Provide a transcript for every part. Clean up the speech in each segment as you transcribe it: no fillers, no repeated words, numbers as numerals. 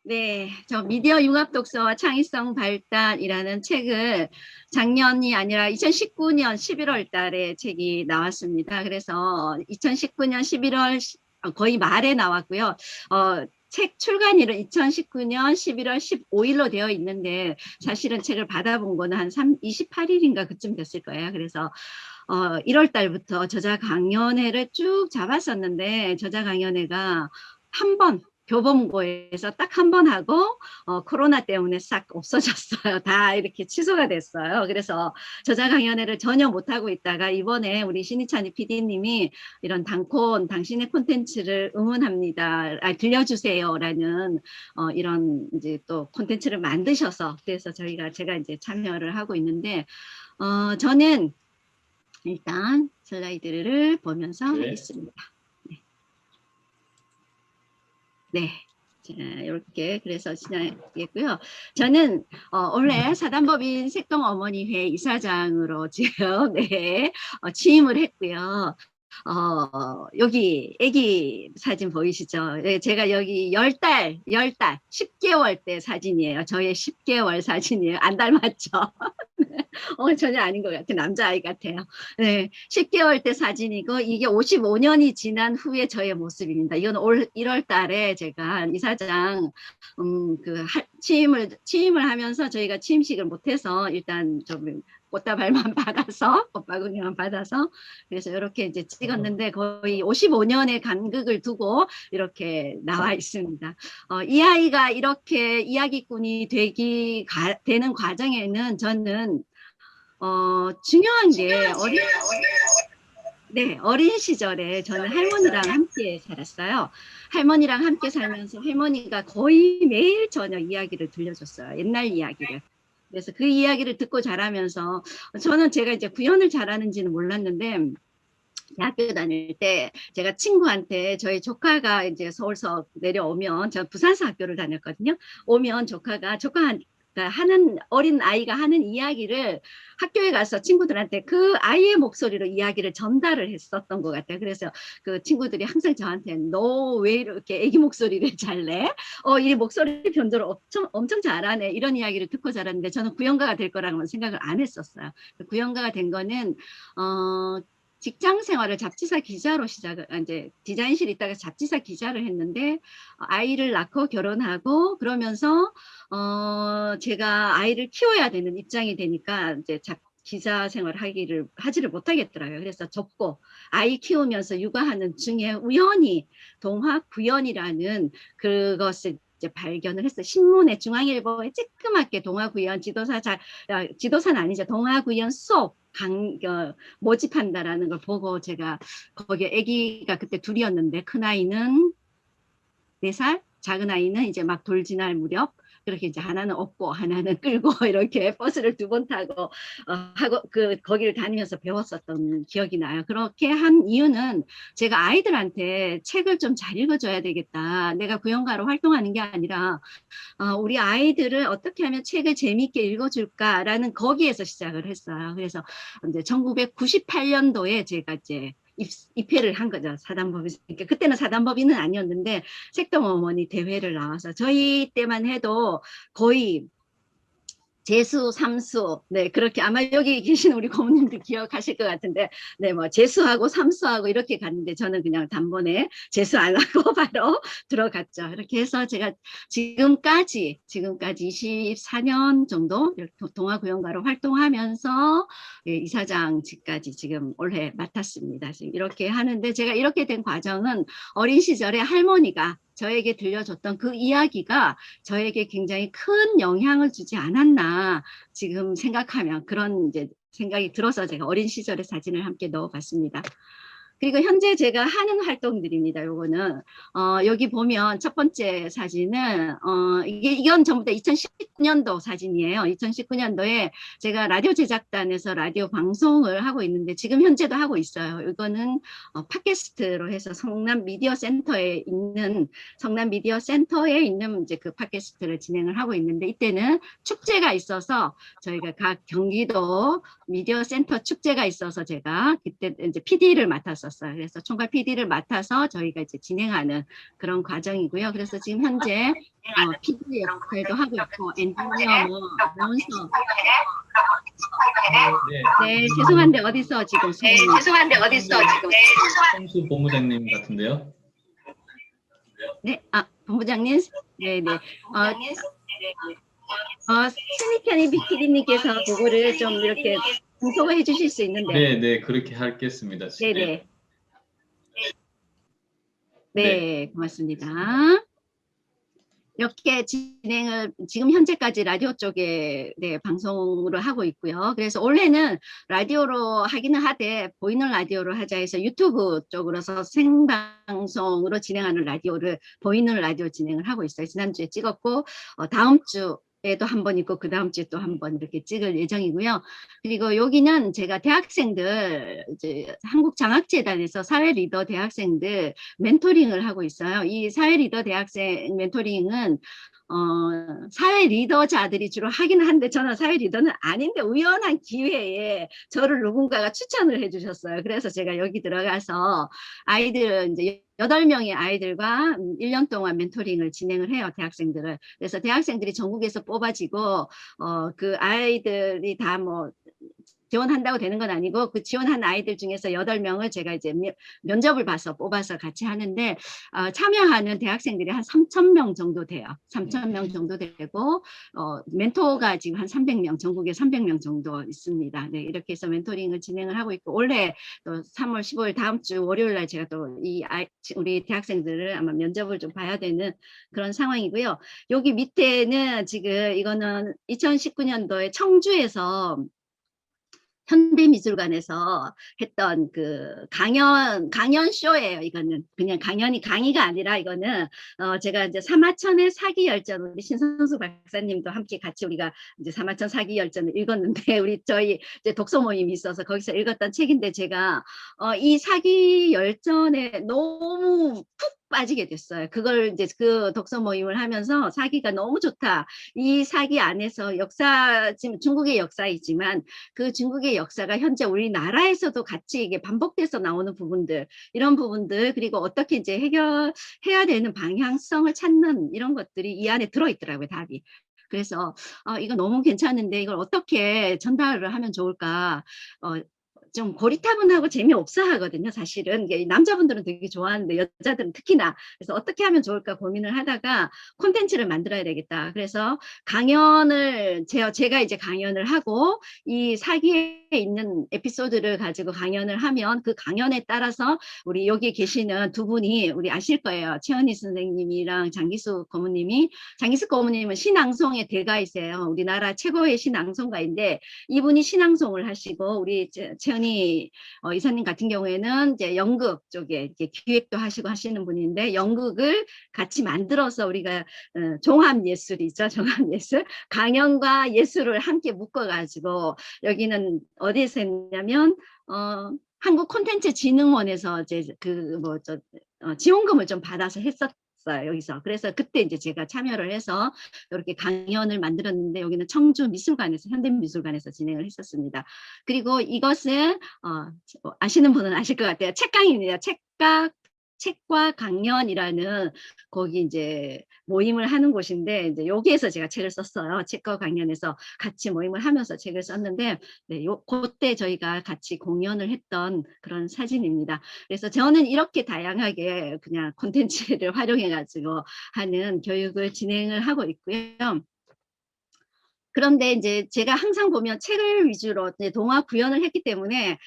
네, 저 미디어 융합 독서와 창의성 발달이라는 책을 작년이 아니라 2019년 11월 달에 책이 나왔습니다. 그래서 2019년 11월 거의 말에 나왔고요. 책 출간일은 2019년 11월 15일로 되어 있는데 사실은 책을 받아본 거는 한 28일인가 그쯤 됐을 거예요. 그래서 1월 달부터 저자 강연회를 쭉 잡았었는데 저자 강연회가 한 번 교보문고에서 딱 한 번 하고 코로나 때문에 싹 없어졌어요. 다 이렇게 취소가 됐어요. 그래서 저자 강연회를 전혀 못하고 있다가 이번에 우리 신희찬이 PD님이 이런 단콘 당신의 콘텐츠를 응원합니다. 들려주세요라는 이런 이제 또 콘텐츠를 만드셔서 그래서 제가 이제 참여를 하고 있는데 저는 일단 슬라이드를 보면서 네. 하겠습니다. 네. 네. 자, 이렇게 그래서 진행하겠고요. 저는 원래 사단법인 색동어머니회 이사장으로 지금 네, 취임을 했고요. 여기 애기 사진 보이시죠? 네, 제가 여기 10개월 때 사진이에요. 저의 10개월 사진이에요. 안 닮았죠? 전혀 아닌 것 같아요. 남자아이 같아요. 네, 10개월 때 사진이고 이게 55년이 지난 후에 저의 모습입니다. 이건 올 1월 달에 제가 이사장 취임을 하면서 저희가 취임식을 못해서 일단 좀 꽃다발만 받아서 꽃바구니만 받아서 그래서 이렇게 이제 찍었는데 거의 55년의 간극을 두고 이렇게 나와 있습니다. 이 아이가 이렇게 이야기꾼이 되는 과정에는 저는 중요한 게 어린 시절에 저는 할머니랑 함께 살았어요. 할머니랑 함께 살면서 할머니가 거의 매일 저녁 이야기를 들려줬어요. 옛날 이야기를. 그래서 그 이야기를 듣고 자라면서 저는 제가 이제 구현을 잘하는지는 몰랐는데 대학교 다닐 때 제가 친구한테 저희 조카가 이제 서울서 내려오면 제가 부산서 학교를 다녔거든요. 오면 조카가 하는 어린 아이가 하는 이야기를 학교에 가서 친구들한테 그 아이의 목소리로 이야기를 전달을 했었던 것 같아요. 그래서 그 친구들이 항상 저한테 너 왜 이렇게 애기 목소리를 잘 내? 이 목소리 변조를 엄청 잘하네. 이런 이야기를 듣고 자랐는데 저는 구연가가 될 거라고는 생각을 안 했었어요. 구연가가 된 거는 직장 생활을 잡지사 기자로 이제 디자인실 있다가 잡지사 기자를 했는데 아이를 낳고 결혼하고 그러면서 제가 아이를 키워야 되는 입장이 되니까 이제 기자 생활 하지를 못하겠더라고요. 그래서 접고 아이 키우면서 육아하는 중에 우연히 동화 구연이라는 그것을 이제 발견을 했어요. 신문에 중앙일보에 쬐끄맣게 동화 구연 지도사는 아니죠. 동화 구연 수업 모집한다라는 걸 보고 제가 거기에 아기가 그때 둘이었는데 큰 아이는 4살, 작은 아이는 이제 막 돌 지날 무렵 그렇게 이제 하나는 업고 하나는 끌고 이렇게 버스를 2번 타고 하고 거기를 다니면서 배웠었던 기억이 나요. 그렇게 한 이유는 제가 아이들한테 책을 좀 잘 읽어줘야 되겠다. 내가 구연가로 활동하는 게 아니라 우리 아이들을 어떻게 하면 책을 재미있게 읽어줄까라는 거기에서 시작을 했어요. 그래서 이제 1998년도에 제가 이제 입회를 한 거죠. 사단법인. 그러니까 그때는 사단법인은 아니었는데 색동어머니 대회를 나와서 저희 때만 해도 거의 재수, 삼수, 네, 그렇게 아마 여기 계신 우리 고모님들 기억하실 것 같은데, 네, 뭐, 재수하고 삼수하고 이렇게 갔는데, 저는 그냥 단번에 재수 안 하고 바로 들어갔죠. 이렇게 해서 제가 지금까지 24년 정도 동아구연가로 활동하면서 예, 이사장직까지 지금 올해 맡았습니다. 지금 이렇게 하는데, 제가 이렇게 된 과정은 어린 시절에 할머니가 저에게 들려줬던 그 이야기가 저에게 굉장히 큰 영향을 주지 않았나 지금 생각하면 그런 이제 생각이 들어서 제가 어린 시절의 사진을 함께 넣어봤습니다. 그리고 현재 제가 하는 활동들입니다. 요거는 여기 보면 첫 번째 사진은 이건 전부 다 2019년도 사진이에요. 2019년도에 제가 라디오 제작단에서 라디오 방송을 하고 있는데 지금 현재도 하고 있어요. 이거는 팟캐스트로 해서 성남 미디어 센터에 있는 이제 그 팟캐스트를 진행을 하고 있는데 이때는 축제가 있어서 저희가 각 경기도 미디어 센터 축제가 있어서 제가 그때 이제 PD를 맡았었어요. 있었어요. 그래서 총괄 PD를 맡아서 저희가 이제 진행하는 그런 과정이고요. 그래서 지금 현재 PD 역할도 하고 있고 엔지니어 뭐 아나운서 네, 죄송한데 어디서 지금 성수 본부장님 같은데요? 네, 본부장님, 네, 네. 스니커니 비키리님께서 그거를 좀 이렇게 분석해 주실 수 있는데. 네, 네, 그렇게 하겠습니다. 네, 네. 네, 고맙습니다. 이렇게 진행을 지금 현재까지 라디오 쪽에 방송으로 하고 있고요. 그래서 원래는 라디오로 하기는 하되 보이는 라디오로 하자 해서 유튜브 쪽으로서 생방송으로 진행하는 라디오를 보이는 라디오 진행을 하고 있어요. 지난주에 찍었고 다음 주에도 한 번 있고 그 다음 주에 또 한 번 이렇게 찍을 예정이고요. 그리고 여기는 제가 대학생들 이제 한국장학재단에서 사회 리더 대학생들 멘토링을 하고 있어요. 이 사회 리더 대학생 멘토링은 사회 리더자들이 주로 하긴 한데 저는 사회 리더는 아닌데 우연한 기회에 저를 누군가가 추천을 해주셨어요. 그래서 제가 여기 들어가서 아이들 이제 8명의 아이들과 1년 동안 멘토링을 진행을 해요. 대학생들을. 그래서 대학생들이 전국에서 뽑아지고 그 아이들이 다 뭐 지원한다고 되는 건 아니고 그 지원한 아이들 중에서 8명을 제가 이제 면접을 봐서 뽑아서 같이 하는데 참여하는 대학생들이 한 3,000명 정도 돼요. 3,000명 정도 되고 멘토가 지금 한 300명, 전국에 300명 정도 있습니다. 네, 이렇게 해서 멘토링을 진행을 하고 있고 올해 또 3월 15일 다음 주 월요일 날 제가 또 우리 대학생들을 아마 면접을 좀 봐야 되는 그런 상황이고요. 여기 밑에는 지금 이거는 2019년도에 청주에서 현대미술관에서 했던 그 강연 쇼예요. 이거는 그냥 강의가 아니라 이거는 제가 이제 사마천의 사기열전 우리 신선수 박사님도 함께 같이 우리가 이제 사마천 사기열전을 읽었는데 저희 이제 독서 모임이 있어서 거기서 읽었던 책인데 제가 이 사기열전에 너무 푹 빠지게 됐어요. 그걸 이제 그 독서 모임을 하면서 사기가 너무 좋다. 이 사기 안에서 지금 중국의 역사이지만 그 중국의 역사가 현재 우리나라에서도 같이 이게 반복돼서 나오는 부분들, 이런 부분들, 그리고 어떻게 이제 해결해야 되는 방향성을 찾는 이런 것들이 이 안에 들어있더라고요, 답이. 그래서 이거 너무 괜찮은데 이걸 어떻게 전달을 하면 좋을까? 좀 고리타분하고 재미없어 하거든요. 사실은 남자분들은 되게 좋아하는데 여자들은 특히나. 그래서 어떻게 하면 좋을까 고민을 하다가 콘텐츠를 만들어야 되겠다. 그래서 강연을 제가 이제 강연을 하고 이 사기에 있는 에피소드를 가지고 강연을 하면 그 강연에 따라서 우리 여기 계시는 두 분이 우리 아실 거예요. 최은희 선생님이랑 장기수 고모님이. 장기수 고모님은 신앙송의 대가이세요. 우리나라 최고의 신앙송가인데 이분이 신앙송을 하시고 우리 최은희 이사님 같은 경우에는 이제 연극 쪽에 이제 기획도 하시고 하시는 분인데 연극을 같이 만들어서 우리가 종합예술이죠. 종합예술. 강연과 예술을 함께 묶어가지고 여기는 어디에서 했냐면 한국콘텐츠진흥원에서 이제 지원금을 좀 받아서 했었어요. 여기서. 그래서 그때 이제 제가 참여를 해서 이렇게 강연을 만들었는데 여기는 청주 미술관에서 현대미술관에서 진행을 했었습니다. 그리고 이것은 아시는 분은 아실 것 같아요. 책강입니다. 책과 강연이라는 거기 이제 모임을 하는 곳인데 이제 여기에서 제가 책을 썼어요. 책과 강연에서 같이 모임을 하면서 책을 썼는데 네, 그때 저희가 같이 공연을 했던 그런 사진입니다. 그래서 저는 이렇게 다양하게 그냥 콘텐츠를 활용해 가지고 하는 교육을 진행을 하고 있고요. 그런데 이제 제가 항상 보면 책을 위주로 동화 구현을 했기 때문에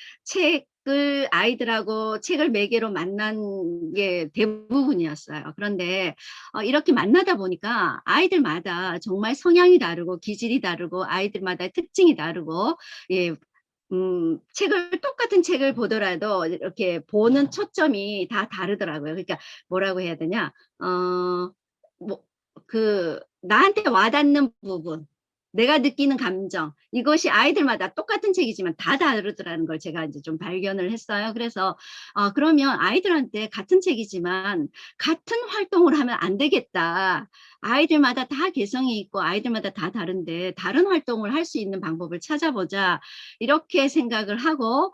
아이들하고 책을 매개로 만난 게 대부분이었어요. 그런데 이렇게 만나다 보니까 아이들마다 정말 성향이 다르고 기질이 다르고 아이들마다 특징이 다르고 예, 똑같은 책을 보더라도 이렇게 보는 초점이 다 다르더라고요. 그러니까 뭐라고 해야 되냐? 나한테 와닿는 부분, 내가 느끼는 감정, 이것이 아이들마다 똑같은 책이지만 다 다르더라는 걸 제가 이제 좀 발견을 했어요. 그래서 그러면 아이들한테 같은 책이지만 같은 활동을 하면 안 되겠다. 아이들마다 다 개성이 있고 아이들마다 다 다른데 다른 활동을 할 수 있는 방법을 찾아보자. 이렇게 생각을 하고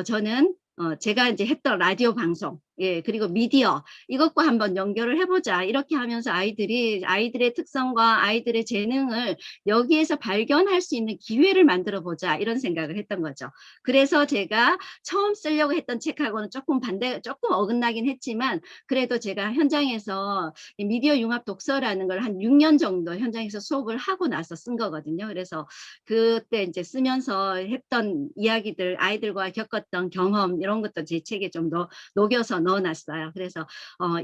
저는 제가 이제 했던 라디오 방송, 예, 그리고 미디어, 이것과 한번 연결을 해보자. 이렇게 하면서 아이들의 특성과 아이들의 재능을 여기에서 발견할 수 있는 기회를 만들어 보자. 이런 생각을 했던 거죠. 그래서 제가 처음 쓰려고 했던 책하고는 조금 어긋나긴 했지만, 그래도 제가 현장에서 미디어 융합 독서라는 걸 한 6년 정도 현장에서 수업을 하고 나서 쓴 거거든요. 그래서 그때 이제 쓰면서 했던 이야기들, 아이들과 겪었던 경험, 이런 것도 제 책에 좀 더 녹여서 넣어놨어요. 그래서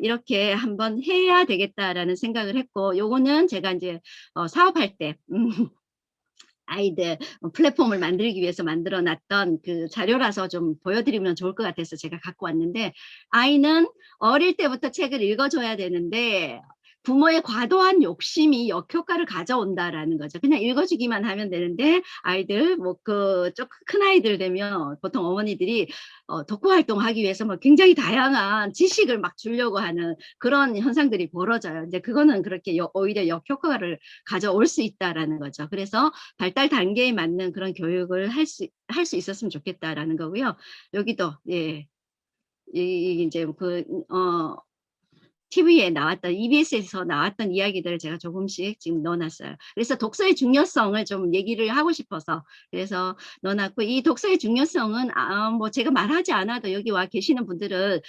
이렇게 한번 해야 되겠다라는 생각을 했고, 요거는 제가 이제 사업할 때 아이들 플랫폼을 만들기 위해서 만들어 놨던 그 자료라서 좀 보여드리면 좋을 것 같아서 제가 갖고 왔는데, 아이는 어릴 때부터 책을 읽어줘야 되는데 부모의 과도한 욕심이 역효과를 가져온다라는 거죠. 그냥 읽어주기만 하면 되는데, 아이들 뭐 조금 큰 아이들 되면 보통 어머니들이 독후 활동하기 위해서 뭐 굉장히 다양한 지식을 막 주려고 하는 그런 현상들이 벌어져요. 이제 그거는 그렇게 오히려 역효과를 가져올 수 있다라는 거죠. 그래서 발달 단계에 맞는 그런 교육을 할 수 있었으면 좋겠다라는 거고요. 여기도, 예, 이제 TV에 나왔던, EBS에서 나왔던 이야기들을 제가 조금씩 지금 넣어놨어요. 그래서 독서의 중요성을 좀 얘기를 하고 싶어서 그래서 넣어놨고, 이 독서의 중요성은 뭐 제가 말하지 않아도 여기 와 계시는 분들은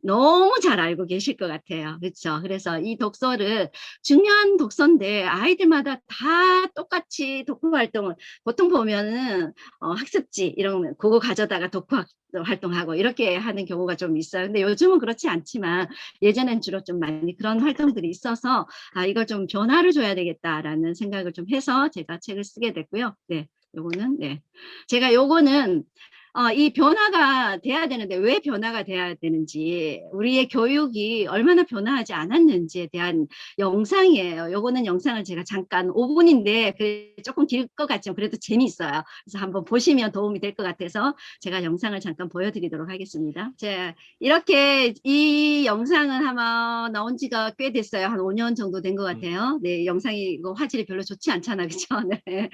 너무 잘 알고 계실 것 같아요. 그렇죠? 그래서 이 독서를 중요한 독서인데 아이들마다 다 똑같이 독후 활동을 보통 보면은 학습지 이런 거 그거 가져다가 독후 활동하고 이렇게 하는 경우가 좀 있어요. 근데 요즘은 그렇지 않지만 예전엔 주로 좀 많이 그런 활동들이 있어서 이걸 좀 변화를 줘야 되겠다라는 생각을 좀 해서 제가 책을 쓰게 됐고요. 네, 요거는 네. 제가 요거는 이 변화가 돼야 되는데 왜 변화가 돼야 되는지, 우리의 교육이 얼마나 변화하지 않았는지에 대한 영상이에요. 요거는 영상을 제가 잠깐 5분인데 조금 길 것 같지만 그래도 재미있어요. 그래서 한번 보시면 도움이 될 것 같아서 제가 영상을 잠깐 보여드리도록 하겠습니다. 자, 이렇게 이 영상은 아마 나온 지가 꽤 됐어요. 한 5년 정도 된 것 같아요. 네, 영상이 이거 화질이 별로 좋지 않잖아, 그죠? 네.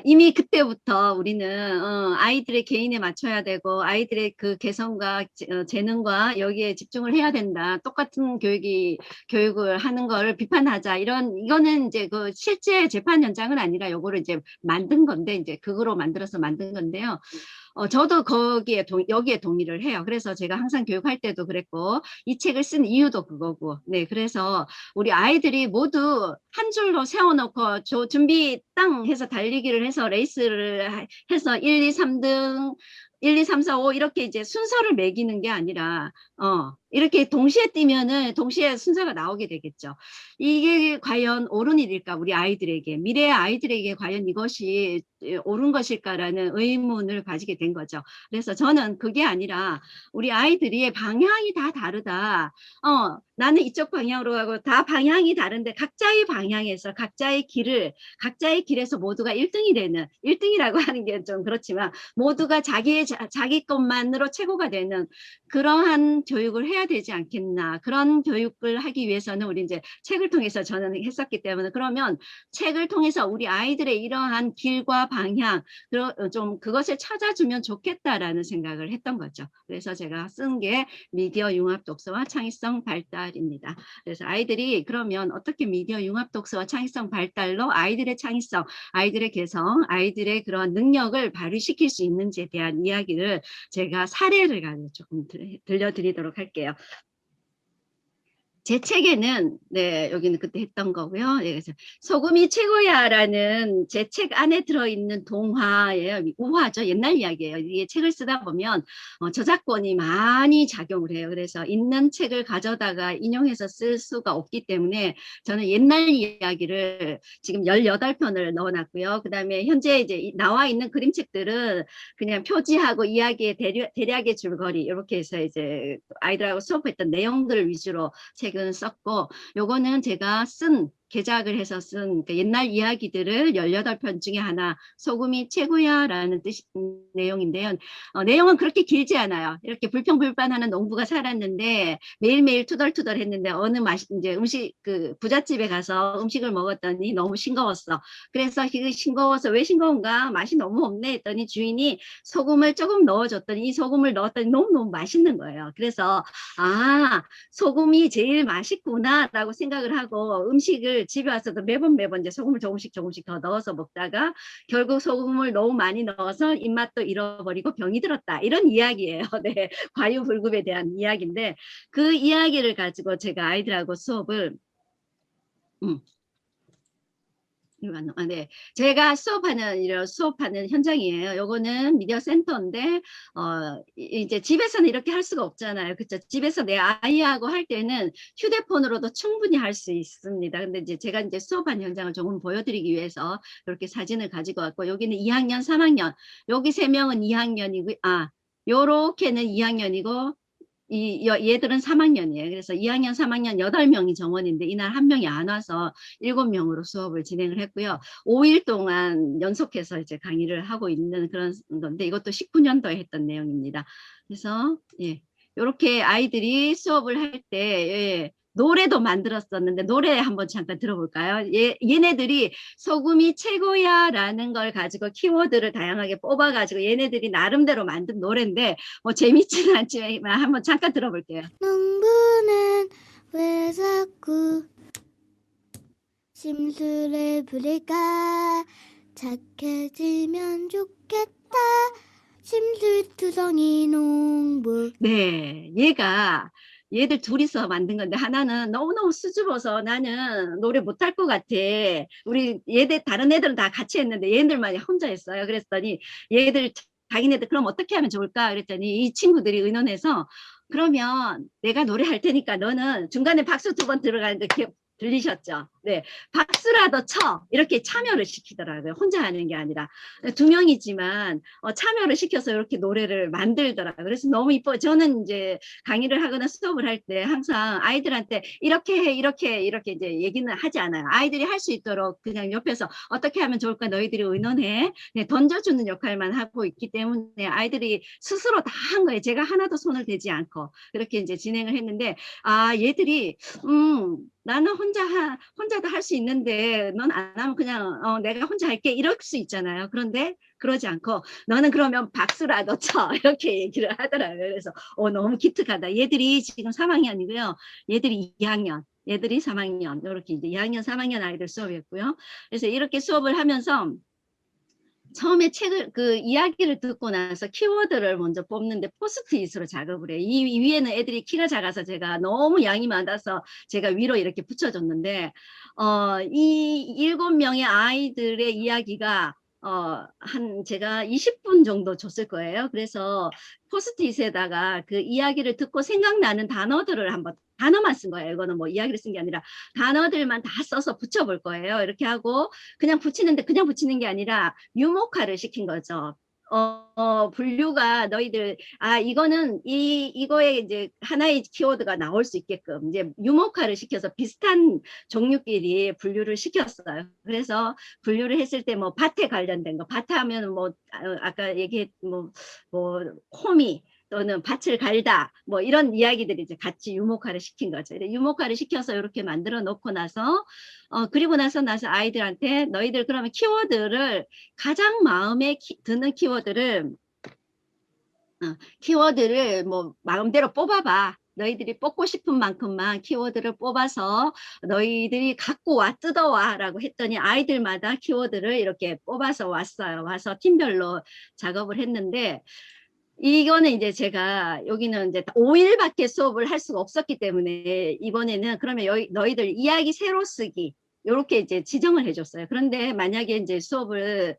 이미 그때부터 우리는 아이들의 개인에 맞춰야 되고 아이들의 그 개성과 재능과 여기에 집중을 해야 된다. 똑같은 교육을 하는 걸 비판하자. 이거는 이제 그 실제 재판 현장은 아니라 요거를 이제 만든 건데, 이제 그거로 만들어서 만든 건데요. 저도 여기에 동의를 해요. 그래서 제가 항상 교육할 때도 그랬고, 이 책을 쓴 이유도 그거고, 네. 그래서 우리 아이들이 모두 한 줄로 세워놓고, 준비 땅 해서 달리기를 해서 레이스를 해서 1, 2, 3등, 1, 2, 3, 4, 5 이렇게 이제 순서를 매기는 게 아니라, 이렇게 동시에 뛰면은 동시에 순서가 나오게 되겠죠. 이게 과연 옳은 일일까? 우리 아이들에게, 미래의 아이들에게 과연 이것이 옳은 것일까라는 의문을 가지게 된 거죠. 그래서 저는 그게 아니라 우리 아이들이 방향이 다 다르다. 나는 이쪽 방향으로 가고 다 방향이 다른데 각자의 방향에서 각자의 길에서 모두가 1등이 되는, 1등이라고 하는 게 좀 그렇지만 모두가 자기 것만으로 최고가 되는 그러한 교육을 해야 되지 않겠나. 그런 교육을 하기 위해서는 우리 이제 책을 통해서 저는 했었기 때문에, 그러면 책을 통해서 우리 아이들의 이러한 길과 방향, 좀 그것을 찾아주면 좋겠다라는 생각을 했던 거죠. 그래서 제가 쓴 게 미디어 융합 독서와 창의성 발달입니다. 그래서 아이들이 그러면 어떻게 미디어 융합 독서와 창의성 발달로 아이들의 창의성, 아이들의 개성, 아이들의 그런 능력을 발휘시킬 수 있는지에 대한 이야기를 제가 사례를 가지고 조금 들려드리도록 할게요. 제 책에는, 네, 여기는 그때 했던 거고요. 네, 그래서 소금이 최고야라는 제 책 안에 들어있는 동화예요. 우화죠. 옛날 이야기예요. 이게 책을 쓰다 보면 저작권이 많이 작용을 해요. 그래서 있는 책을 가져다가 인용해서 쓸 수가 없기 때문에 저는 옛날 이야기를 지금 18편을 넣어놨고요. 그 다음에 현재 이제 나와 있는 그림책들은 그냥 표지하고 이야기의 대략의 줄거리 이렇게 해서 이제 아이들하고 수업했던 내용들을 위주로 책을 썼고, 요거는 제가 쓴 개작을 해서 쓴 그 옛날 이야기들을 18편 중에 하나, 소금이 최고야라는 내용인데요. 내용은 그렇게 길지 않아요. 이렇게 불평불판하는 농부가 살았는데 매일매일 투덜투덜했는데 어느 이제 음식 그 부잣집에 가서 음식을 먹었더니 너무 싱거웠어. 그래서 싱거워서 왜 싱거운가? 맛이 너무 없네 했더니 주인이 소금을 조금 넣어줬더니 이 소금을 넣었더니 너무너무 맛있는 거예요. 그래서 소금이 제일 맛있구나라고 생각을 하고 음식을 집에 와서도 매번 이제 소금을 조금씩 더 넣어서 먹다가 결국 소금을 너무 많이 넣어서 입맛도 잃어버리고 병이 들었다. 이런 이야기예요. 네, 과유불급에 대한 이야기인데 그 이야기를 가지고 제가 아이들하고 수업을 네, 제가 수업하는 현장이에요. 요거는 미디어 센터인데, 이제 집에서는 이렇게 할 수가 없잖아요. 그쵸? 집에서 내 아이하고 할 때는 휴대폰으로도 충분히 할 수 있습니다. 근데 이제 제가 이제 수업한 현장을 조금 보여드리기 위해서 이렇게 사진을 가지고 왔고, 여기는 2학년, 3학년, 여기 3명은 2학년이고, 요렇게는 2학년이고, 얘들은 3학년이에요. 그래서 2학년, 3학년 8명이 정원인데 이날 한 명이 안 와서 7명으로 수업을 진행을 했고요. 5일 동안 연속해서 이제 강의를 하고 있는 그런 건데 이것도 19년도에 했던 내용입니다. 그래서 이렇게 아이들이 수업을 할 때 노래도 만들었었는데 노래 한번 잠깐 들어볼까요? 얘네들이 소금이 최고야 라는 걸 가지고 키워드를 다양하게 뽑아가지고 얘네들이 나름대로 만든 노래인데 뭐 재밌지는 않지만 한번 잠깐 들어볼게요. 농부는 왜 자꾸 심술을 부릴까? 착해지면 좋겠다. 심술투성이 농부. 네, 얘들 둘이서 만든 건데 하나는 너무너무 수줍어서 나는 노래 못할 것 같아. 우리 다른 애들은 다 같이 했는데 얘들만 혼자 했어요. 그랬더니 자기네들 그럼 어떻게 하면 좋을까? 그랬더니 이 친구들이 의논해서 그러면 내가 노래할 테니까 너는 중간에 박수 2번 들어가는데 들리셨죠? 네, 박수라도 쳐 이렇게 참여를 시키더라고요. 혼자 하는 게 아니라 2명이지만 참여를 시켜서 이렇게 노래를 만들더라고요. 그래서 너무 이뻐요. 저는 이제 강의를 하거나 수업을 할 때 항상 아이들한테 이렇게 해 이렇게 이제 얘기는 하지 않아요. 아이들이 할 수 있도록 그냥 옆에서 어떻게 하면 좋을까 너희들이 의논해 던져주는 역할만 하고 있기 때문에 아이들이 스스로 다 한 거예요. 제가 하나도 손을 대지 않고 그렇게 이제 진행을 했는데 얘들이 나는 혼자도 할 수 있는데 넌 안 하면 그냥 내가 혼자 할게 이럴 수 있잖아요. 그런데 그러지 않고 너는 그러면 박수라도 쳐 이렇게 얘기를 하더라고요. 그래서 너무 기특하다. 얘들이 지금 3학년이고요. 얘들이 2학년. 얘들이 3학년. 이렇게 이제 2학년, 3학년 아이들 수업이었고요. 그래서 이렇게 수업을 하면서 처음에 이야기를 듣고 나서 키워드를 먼저 뽑는데 포스트잇으로 작업을 해요. 이 위에는 애들이 키가 작아서 제가 너무 양이 많아서 제가 위로 이렇게 붙여줬는데, 이 7명의 아이들의 이야기가 제가 20분 정도 줬을 거예요. 그래서 포스트잇에다가 그 이야기를 듣고 생각나는 단어만 쓴 거예요. 이거는 뭐 이야기를 쓴 게 아니라 단어들만 다 써서 붙여볼 거예요. 이렇게 하고 그냥 붙이는 게 아니라 유목화를 시킨 거죠. 분류가 너희들 이거는 이거에 이제 하나의 키워드가 나올 수 있게끔 이제 유목화를 시켜서 비슷한 종류끼리 분류를 시켰어요. 그래서 분류를 했을 때 뭐 밭에 관련된 거, 밭 하면 뭐 아까 얘기했 뭐 호미 또는 밭을 갈다 뭐 이런 이야기들이 이제 같이 유목화를 시킨 거죠. 유목화를 시켜서 이렇게 만들어 놓고 나서 그리고 나서 아이들한테 너희들 그러면 키워드를 가장 마음에 드는 키워드를 뭐 마음대로 뽑아봐. 너희들이 뽑고 싶은 만큼만 키워드를 뽑아서 너희들이 갖고 와 뜯어와 라고 했더니 아이들마다 키워드를 이렇게 뽑아서 왔어요. 와서 팀별로 작업을 했는데 이거는 이제 제가 여기는 이제 5일밖에 수업을 할 수가 없었기 때문에 이번에는 그러면 너희들 이야기 새로 쓰기 이렇게 이제 지정을 해줬어요. 그런데 만약에 이제 수업을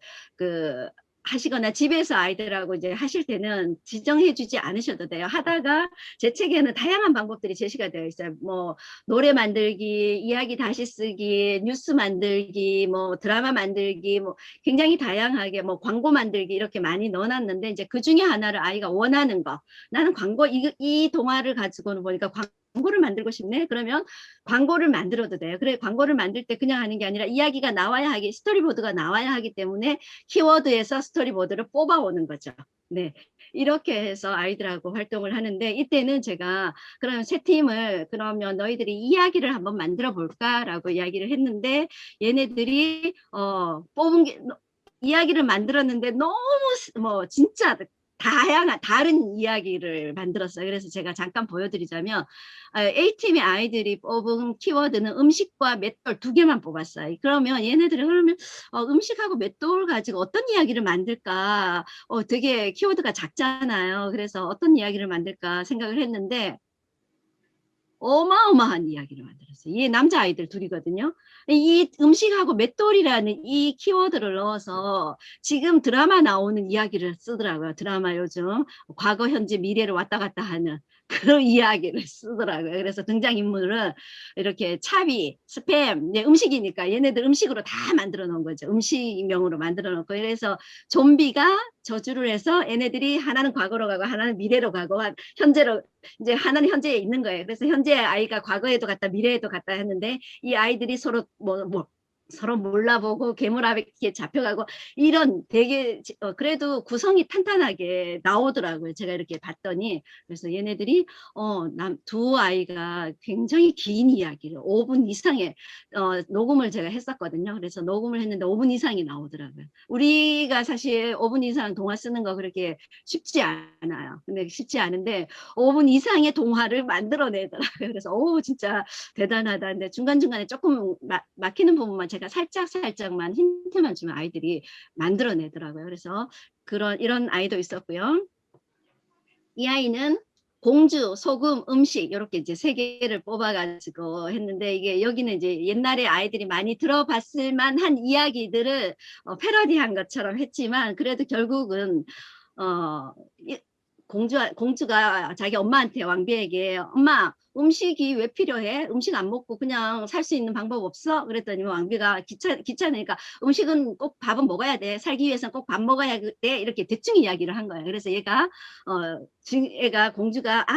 하시거나 집에서 아이들하고 이제 하실 때는 지정해주지 않으셔도 돼요. 하다가 제 책에는 다양한 방법들이 제시가 되어 있어요. 뭐 노래 만들기, 이야기 다시 쓰기, 뉴스 만들기, 뭐 드라마 만들기, 뭐 굉장히 다양하게 뭐 광고 만들기 이렇게 많이 넣어놨는데 이제 그 중에 하나를 아이가 원하는 거. 나는 광고 이 동화를 가지고는 보니까 광고를 만들고 싶네? 그러면 광고를 만들어도 돼요. 그래, 광고를 만들 때 그냥 하는 게 아니라 이야기가 나와야 하기, 스토리보드가 나와야 하기 때문에 키워드에서 스토리보드를 뽑아오는 거죠. 네. 이렇게 해서 아이들하고 활동을 하는데, 이때는 제가 그러면 세 팀을, 그러면 너희들이 이야기를 한번 만들어 볼까라고 이야기를 했는데, 얘네들이 뽑은 게 이야기를 만들었는데 너무 뭐 진짜 다양한 다른 이야기를 만들었어요. 그래서 제가 잠깐 보여드리자면 A팀의 아이들이 뽑은 키워드는 음식과 맷돌 2개만 뽑았어요. 그러면 얘네들이 그러면 음식하고 맷돌 가지고 어떤 이야기를 만들까? 되게 키워드가 작잖아요. 그래서 어떤 이야기를 만들까 생각을 했는데 어마어마한 이야기를 만들었어요. 이 남자아이들 둘이거든요. 이 음식하고 맷돌이라는 이 키워드를 넣어서 지금 드라마 나오는 이야기를 쓰더라고요. 드라마 요즘 과거, 현재, 미래를 왔다 갔다 하는 그런 이야기를 쓰더라고요. 그래서 등장인물은 이렇게 차비, 스팸, 음식이니까 얘네들 음식으로 다 만들어 놓은 거죠. 음식명으로 만들어 놓고, 그래서 좀비가 저주를 해서 얘네들이 하나는 과거로 가고 하나는 미래로 가고 현재로, 이제 하나는 현재에 있는 거예요. 그래서 현재 아이가 과거에도 갔다 미래에도 갔다 했는데 이 아이들이 서로 서로 몰라보고 괴물에게 잡혀가고 이런 되게 그래도 구성이 탄탄하게 나오더라고요. 제가 이렇게 봤더니. 그래서 얘네들이 두 아이가 굉장히 긴 이야기를 5분 이상의 녹음을 제가 했었거든요. 그래서 녹음을 했는데 5분 이상이 나오더라고요. 우리가 사실 5분 이상 동화 쓰는 거 그렇게 쉽지 않아요. 근데 쉽지 않은데 5분 이상의 동화를 만들어내더라고요. 그래서 진짜 대단하다. 근데 중간중간에 조금 막히는 부분만 제가 살짝만 힌트만 주면 아이들이 만들어내더라고요. 그래서 이런 아이도 있었고요. 이 아이는 공주, 소금, 음식 이렇게 이제 3개를 뽑아가지고 했는데, 이게 여기는 이제 옛날에 아이들이 많이 들어봤을 만한 이야기들을 패러디한 것처럼 했지만, 그래도 결국은 공주가 자기 엄마한테, 왕비에게 엄마 음식이 왜 필요해? 음식 안 먹고 그냥 살 수 있는 방법 없어? 그랬더니 왕비가 귀찮으니까 음식은 꼭 밥은 먹어야 돼. 살기 위해서는 꼭 밥 먹어야 돼. 이렇게 대충 이야기를 한 거예요. 그래서 공주가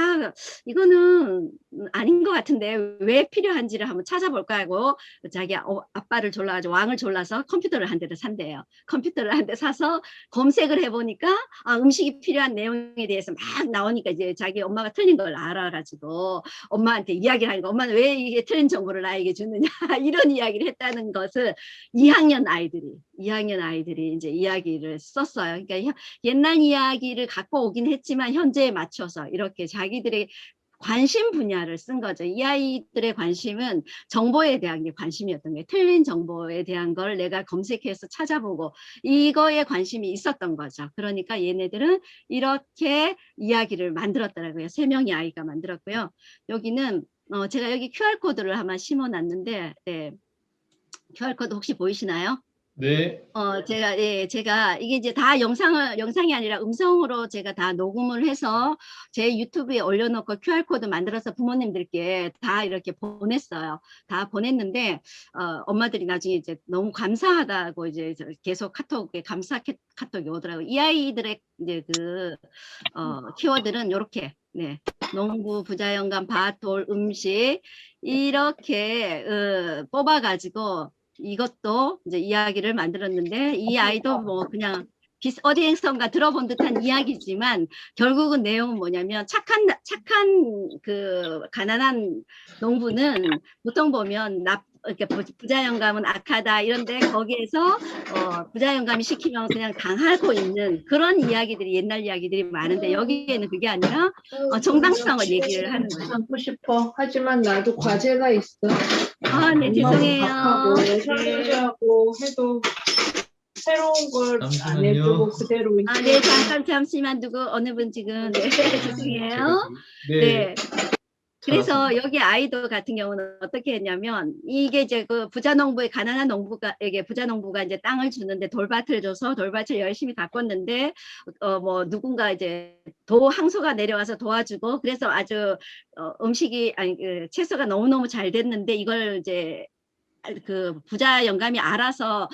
이거는 아닌 것 같은데 왜 필요한지를 한번 찾아볼까 하고 자기 아빠를 졸라가지고 왕을 졸라서 컴퓨터를 한 대를 산대요. 컴퓨터를 한 대 사서 검색을 해보니까 음식이 필요한 내용에 대해서 막 나오니까 이제 자기 엄마가 틀린 걸 알아가지고 엄마한테 이야기를 하니까 엄마는 왜 이게 틀린 정보를 나에게 주느냐 이런 이야기를 했다는 것을 2학년 아이들이 이제 이야기를 썼어요. 그러니까 옛날 이야기를 갖고 오긴 했지만 현재에 맞춰서 이렇게 자기들의 관심 분야를 쓴 거죠. 이 아이들의 관심은 정보에 대한 게 관심이었던 거예요. 틀린 정보에 대한 걸 내가 검색해서 찾아보고 이거에 관심이 있었던 거죠. 그러니까 얘네들은 이렇게 이야기를 만들었더라고요. 3명의 아이가 만들었고요. 여기는 제가 여기 QR코드를 아마 심어놨는데 QR코드 혹시 보이시나요? 네. 제가 이게 이제 다 영상이 아니라 음성으로 제가 다 녹음을 해서 제 유튜브에 올려놓고 QR코드 만들어서 부모님들께 다 이렇게 보냈어요. 다 보냈는데, 엄마들이 나중에 이제 너무 감사하다고 이제 계속 카톡에 감사 카톡이 오더라고요. 이 아이들의 이제 키워드는 요렇게, 농부, 부자연감, 밭, 돌, 음식, 이렇게, 뽑아가지고, 이것도 이제 이야기를 만들었는데 이 아이도 뭐 그냥 어디에선가 들어본 듯한 이야기지만 결국은 내용은 뭐냐면 착한 그 가난한 농부는 보통 보면 이렇게 부자 영감은 악하다 이런데 거기에서 부자 영감이 시키면 그냥 당하고 있는 그런 이야기들이 옛날 이야기들이 많은데 여기에는 그게 아니라 정당성을 얘기를 하는 거예요. 하고 싶어. 하지만 나도 과제가 있어. 네, 죄송해요. 밥하고 설거지하고 해도 새로운 걸 안 해주고 그대로 있고. 네, 잠시만 두고 어느 분 지금 죄송해요. 네. 그래서 여기 아이들 같은 경우는 어떻게 했냐면 이게 이제 그 부자 농부가 이제 땅을 주는데 돌밭을 줘서 돌밭을 열심히 가꿨는데 뭐 누군가 이제 항소가 내려와서 도와주고 그래서 아주 음식이 채소가 너무너무 잘 됐는데 이걸 이제 그 부자 영감이 알아서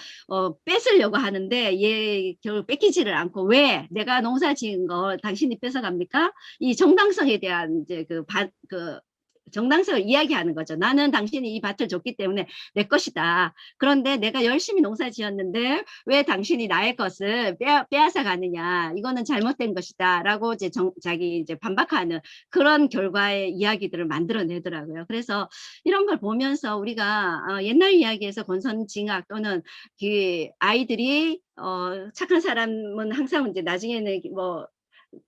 뺏으려고 하는데 얘 결국 뺏기지를 않고 왜 내가 농사 지은 거 당신이 뺏어갑니까? 이 정당성에 대한 이제 정당성을 이야기하는 거죠. 나는 당신이 이 밭을 줬기 때문에 내 것이다. 그런데 내가 열심히 농사 지었는데 왜 당신이 나의 것을 빼앗아 가느냐. 이거는 잘못된 것이다. 라고 이제 자기 이제 반박하는 그런 결과의 이야기들을 만들어내더라고요. 그래서 이런 걸 보면서 우리가 옛날 이야기에서 권선징악 또는 그 아이들이 착한 사람은 항상 이제 나중에는 뭐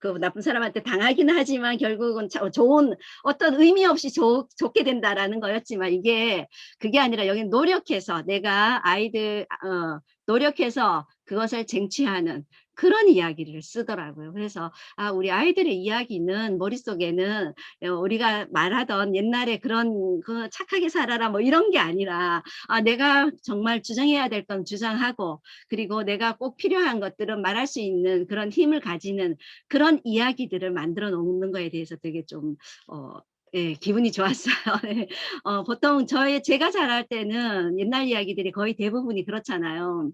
그 나쁜 사람한테 당하기는 하지만 결국은 좋은 어떤 의미 없이 좋게 된다라는 거였지만 그게 아니라 여기는 노력해서 내가 아이들 노력해서 그것을 쟁취하는 그런 이야기를 쓰더라고요. 그래서 우리 아이들의 이야기는 머릿속에는 우리가 말하던 옛날에 그런 그 착하게 살아라 뭐 이런 게 아니라 내가 정말 주장해야 될 건 주장하고 그리고 내가 꼭 필요한 것들은 말할 수 있는 그런 힘을 가지는 그런 이야기들을 만들어 놓는 거에 대해서 되게 좀 예, 기분이 좋았어요. 보통 제가 자랄 때는 옛날 이야기들이 거의 대부분이 그렇잖아요.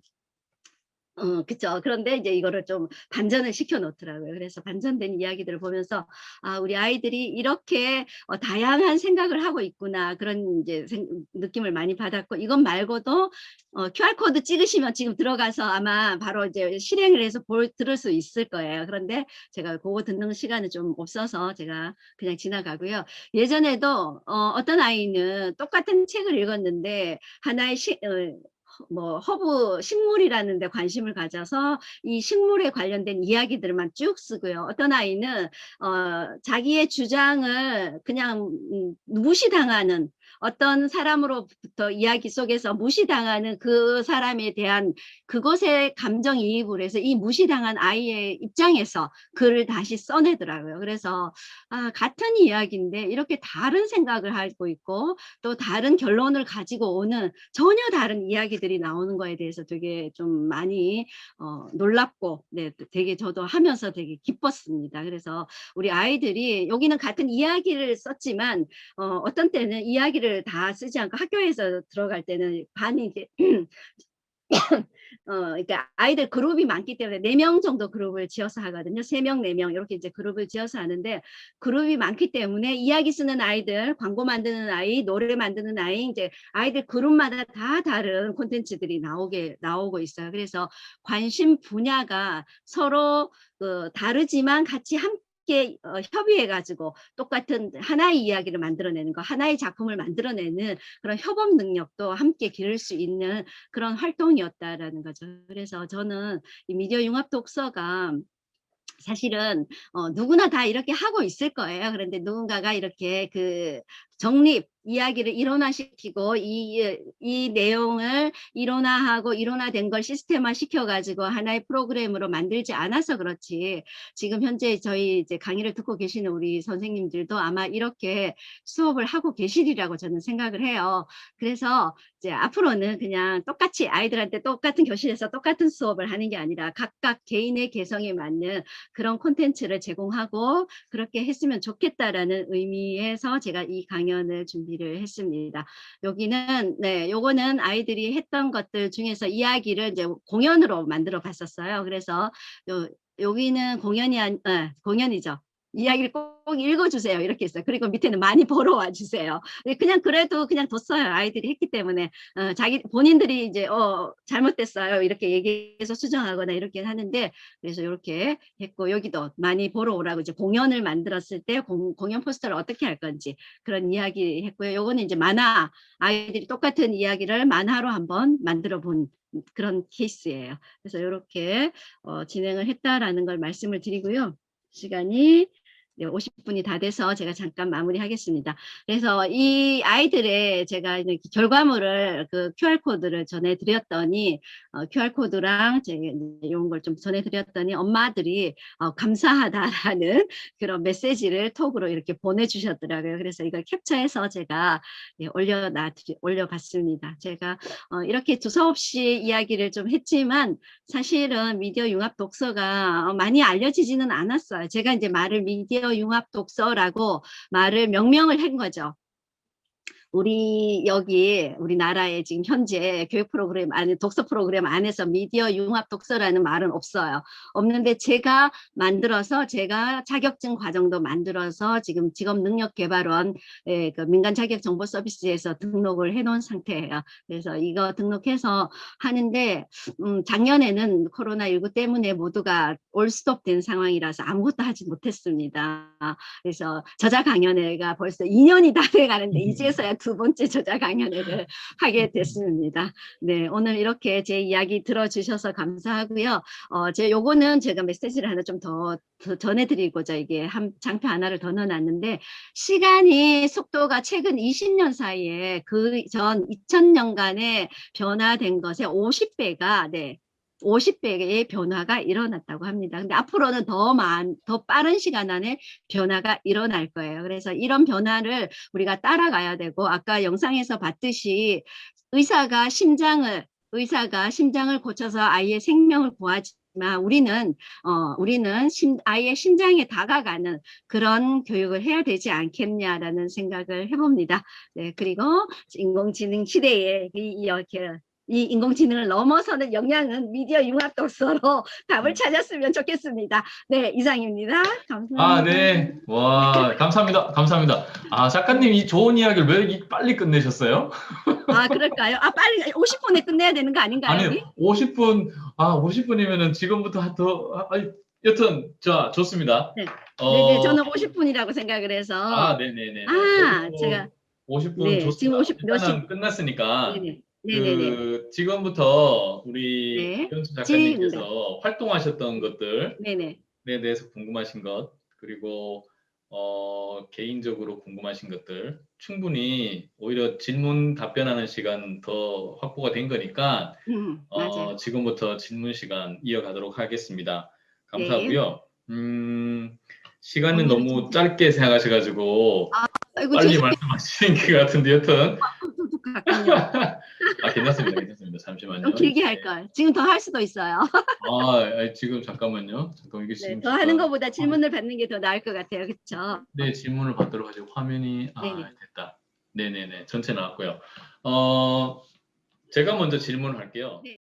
그쵸. 그런데 이제 이거를 좀 반전을 시켜 놓더라고요. 그래서 반전된 이야기들을 보면서 우리 아이들이 이렇게 다양한 생각을 하고 있구나. 그런 이제 느낌을 많이 받았고, 이것 말고도 QR코드 찍으시면 지금 들어가서 아마 바로 이제 실행을 해서 들을 수 있을 거예요. 그런데 제가 그거 듣는 시간은 좀 없어서 제가 그냥 지나가고요. 예전에도 어떤 아이는 똑같은 책을 읽었는데 하나의 뭐 허브 식물이라는 데 관심을 가져서 이 식물에 관련된 이야기들만 쭉 쓰고요. 어떤 아이는 자기의 주장을 그냥 무시당하는 어떤 사람으로부터 이야기 속에서 무시당하는 그 사람에 대한 그것에 감정이입을 해서 이 무시당한 아이의 입장에서 글을 다시 써내더라고요. 그래서 같은 이야기인데 이렇게 다른 생각을 하고 있고 또 다른 결론을 가지고 오는 전혀 다른 이야기들이 나오는 거에 대해서 되게 좀 많이 놀랍고 네, 되게 저도 하면서 되게 기뻤습니다. 그래서 우리 아이들이 여기는 같은 이야기를 썼지만 어떤 때는 이야기를 다 쓰지 않고 학교에서 들어갈 때는 반이 이제 그러니까 아이들 그룹이 많기 때문에 4명 정도 그룹을 지어서 하거든요. 3명, 4명 이렇게 이제 그룹을 지어서 하는데 그룹이 많기 때문에 이야기 쓰는 아이들, 광고 만드는 아이, 노래 만드는 아이, 이제 아이들 그룹마다 다 다른 콘텐츠들이 나오고 있어요. 그래서 관심 분야가 서로 다르지만 같이 함께 협의해가지고 똑같은 하나의 이야기를 만들어내는 거, 하나의 작품을 만들어내는 그런 협업 능력도 함께 기를 수 있는 그런 활동이었다라는 거죠. 그래서 저는 이 미디어 융합 독서가 사실은 누구나 다 이렇게 하고 있을 거예요. 그런데 누군가가 이렇게 그 정립 이야기를 일원화시키고 이 내용을 일원화하고 일원화된 걸 시스템화 시켜가지고 하나의 프로그램으로 만들지 않아서 그렇지 지금 현재 저희 이제 강의를 듣고 계시는 우리 선생님들도 아마 이렇게 수업을 하고 계시리라고 저는 생각을 해요. 그래서 이제 앞으로는 그냥 똑같이 아이들한테 똑같은 교실에서 똑같은 수업을 하는 게 아니라 각각 개인의 개성에 맞는 그런 콘텐츠를 제공하고 그렇게 했으면 좋겠다라는 의미에서 제가 이 강연을 준비를 했습니다. 여기는 요거는 아이들이 했던 것들 중에서 이야기를 이제 공연으로 만들어 봤었어요. 그래서 여기는 공연이죠. 이야기를 꼭 읽어주세요. 이렇게 했어요. 그리고 밑에는 많이 보러 와주세요. 그냥 그래도 그냥 뒀어요. 아이들이 했기 때문에 본인들이 이제 잘못됐어요. 이렇게 얘기해서 수정하거나 이렇게 하는데 그래서 이렇게 했고 여기도 많이 보러 오라고 이제 공연을 만들었을 때 공연 포스터를 어떻게 할 건지 그런 이야기 했고요. 요거는 이제 만화 아이들이 똑같은 이야기를 만화로 한번 만들어 본 그런 케이스예요. 그래서 이렇게 진행을 했다라는 걸 말씀을 드리고요. 시간이 50분이 다 돼서 제가 잠깐 마무리하겠습니다. 그래서 이 아이들의 제가 결과물을 그 QR코드를 전해드렸더니 QR코드랑 이런 걸 좀 전해드렸더니 엄마들이 감사하다라는 그런 메시지를 톡으로 이렇게 보내주셨더라고요. 그래서 이걸 캡처해서 제가 올려봤습니다. 제가 이렇게 두서없이 이야기를 좀 했지만 사실은 미디어 융합 독서가 많이 알려지지는 않았어요. 제가 이제 미디어 융합 독서라고 명명을 한 거죠. 우리 여기 우리나라에 지금 현재 교육 프로그램 안에 독서 프로그램 안에서 미디어 융합 독서라는 말은 없어요. 없는데 제가 만들어서 제가 자격증 과정도 만들어서 지금 직업능력개발원 그 민간 자격 정보 서비스에서 등록을 해놓은 상태예요. 그래서 이거 등록해서 하는데 작년에는 코로나19 때문에 모두가 올스톱된 상황이라서 아무것도 하지 못했습니다. 그래서 저자 강연회가 벌써 2년이 다 돼가는데 이제서야 두 번째 저자 강연회를 하게 됐습니다. 네, 오늘 이렇게 제 이야기 들어주셔서 감사하고요. 요거는 제가 메시지를 하나 좀 더 전해드리고자 이게 장표 하나를 더 넣어놨는데, 시간이 속도가 최근 20년 사이에 그 전 2000년간에 변화된 것의 50배가 50배의 변화가 일어났다고 합니다. 근데 앞으로는 더 빠른 시간 안에 변화가 일어날 거예요. 그래서 이런 변화를 우리가 따라가야 되고, 아까 영상에서 봤듯이 의사가 심장을 고쳐서 아이의 생명을 구하지만 우리는 아이의 심장에 다가가는 그런 교육을 해야 되지 않겠냐라는 생각을 해봅니다. 네, 그리고 인공지능 시대에 이 인공지능을 넘어서는 역량은 미디어 융합 독서로 답을 찾았으면 좋겠습니다. 네, 이상입니다. 감사합니다. 아, 네. 와, 감사합니다. 감사합니다. 아, 작가님 이 좋은 이야기를 왜 이렇게 빨리 끝내셨어요? 아, 그럴까요? 아, 빨리 50분에 끝내야 되는 거 아닌가요? 아니, 50분, 50분이면은 지금부터 여튼, 자, 좋습니다. 네. 네네, 저는 50분이라고 생각을 해서. 네네네. 제가 50분 네, 좋습니다. 지금 50 일단은 끝났으니까. 네네. 네네네. 지금부터 우리 네. 현수 작가님께서 활동하셨던 것들에 네네. 대해서 궁금하신 것, 그리고 개인적으로 궁금하신 것들 충분히 오히려 질문 답변하는 시간 더 확보가 된 거니까 맞아요. 지금부터 질문 시간 이어가도록 하겠습니다. 네. 감사하고요. 시간은 오늘은 너무 좀- 짧게 생각하시가지고 아이고, 빨리 죄송해요. 말씀하시는 것 같은데 여튼 잠깐만요. 괜찮습니다. 잠시만요. 좀 길게 할 걸. 지금 더 할 수도 있어요. 지금 잠깐만요. 잠깐 이게 네, 지금 더 하는 것보다 질문을 받는 게 더 나을 것 같아요. 그렇죠? 네, 질문을 받도록 하죠. 화면이 네네. 됐다. 네네네. 전체 나왔고요. 제가 먼저 질문을 할게요. 네.